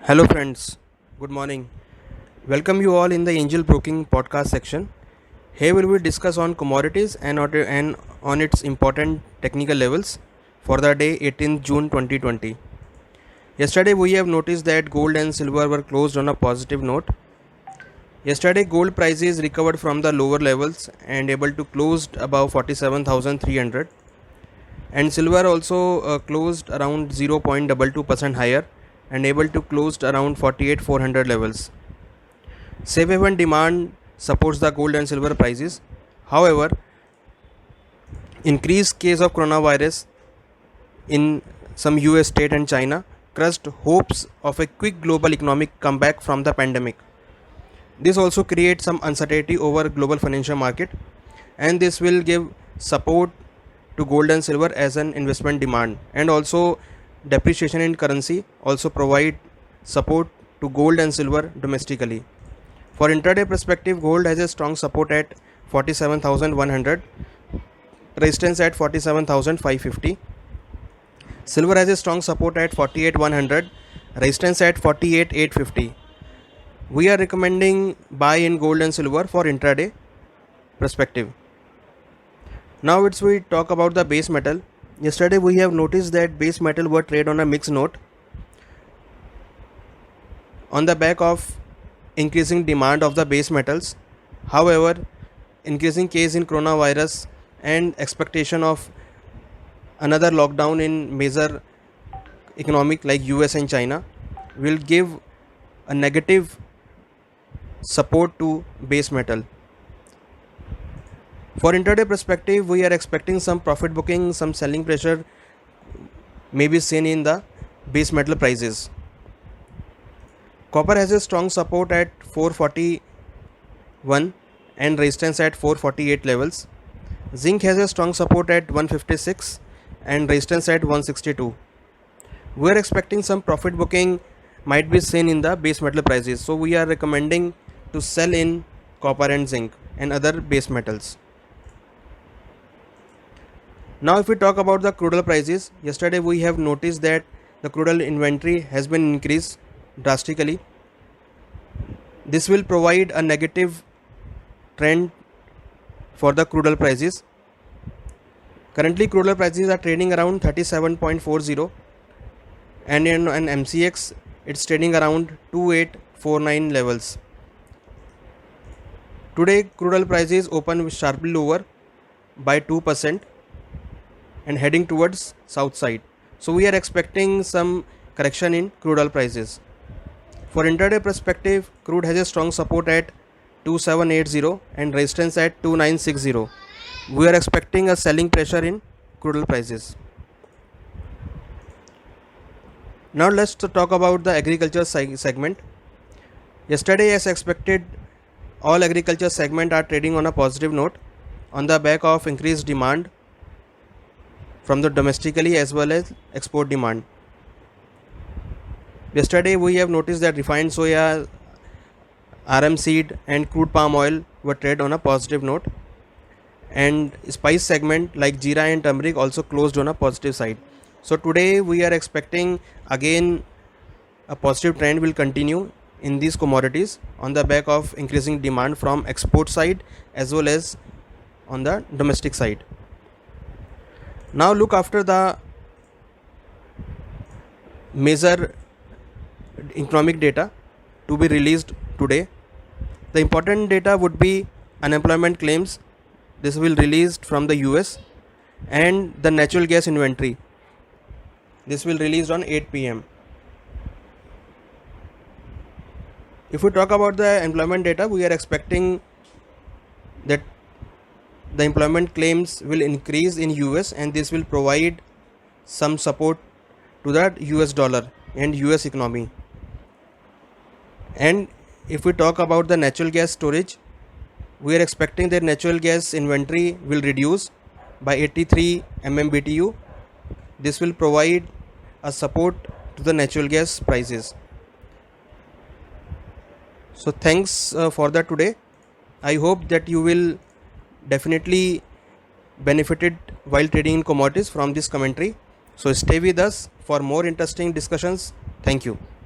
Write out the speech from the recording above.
Hello, friends. Good morning. Welcome you all in the Angel Broking podcast section. Here we will discuss on commodities and on its important technical levels for the day 18th June 2020. Yesterday we have noticed that gold and silver were closed on a positive note. Yesterday gold prices recovered from the lower levels and able to close above 47,300, and silver also closed around 0.22% higher and able to close around 48,400 levels. Safe haven demand supports the gold and silver prices. However, increased case of coronavirus in some US state and China crushed hopes of a quick global economic comeback from the pandemic. This also creates some uncertainty over global financial market, and this will give support to gold and silver as an investment demand, and also depreciation in currency also provide support to gold and silver domestically. For intraday perspective, gold has a strong support at 47,100, resistance at 47,550. Silver has a strong support at 48,100, resistance at 48,850. We are recommending buy in gold and silver for intraday perspective. Now we talk about the base metal. Yesterday we have noticed that base metal were traded on a mixed note on the back of increasing demand of the base metals. However, increasing case in coronavirus and expectation of another lockdown in major economic like US and China will give a negative support to base metal. For intraday perspective, we are expecting some profit booking, some selling pressure may be seen in the base metal prices. Copper has a strong support at 441 and resistance at 448 levels. Zinc has a strong support at 156 and resistance at 162. We are expecting some profit booking might be seen in the base metal prices. So we are recommending to sell in copper and zinc and other base metals. Now if we talk about the crude oil prices, yesterday we have noticed that the crude oil inventory has been increased drastically. This will provide a negative trend for the crude oil prices. Currently crude oil prices are trading around 37.40 and in an MCX it's trading around 2849 levels. Today crude oil prices open sharply lower by 2% and heading towards south side. So we are expecting some correction in crude oil prices. For intraday perspective, crude has a strong support at 2780 and resistance at 2960. We are expecting a selling pressure in crude oil prices. Now let's talk about the agriculture segment. Yesterday, as expected, all agriculture segment are trading on a positive note on the back of increased demand from the domestically as well as export demand. Yesterday we have noticed that refined soya, RM seed and crude palm oil were traded on a positive note, and spice segment like jeera and turmeric also closed on a positive side. So today we are expecting again a positive trend will continue in these commodities on the back of increasing demand from export side as well as on the domestic side. Now look after the major economic data to be released today. The important data would be unemployment claims. This will released from the US, and the natural gas inventory. This will released on 8 p.m. If we talk about the employment data, we are expecting that the employment claims will increase in US, and this will provide some support to the US dollar and US economy. And if we talk about the natural gas storage, we are expecting that natural gas inventory will reduce by 83 MMBTU. This will provide a support to the natural gas prices. So thanks for that today. I hope that you will definitely benefited while trading in commodities from this commentary. So stay with us for more interesting discussions. Thank you.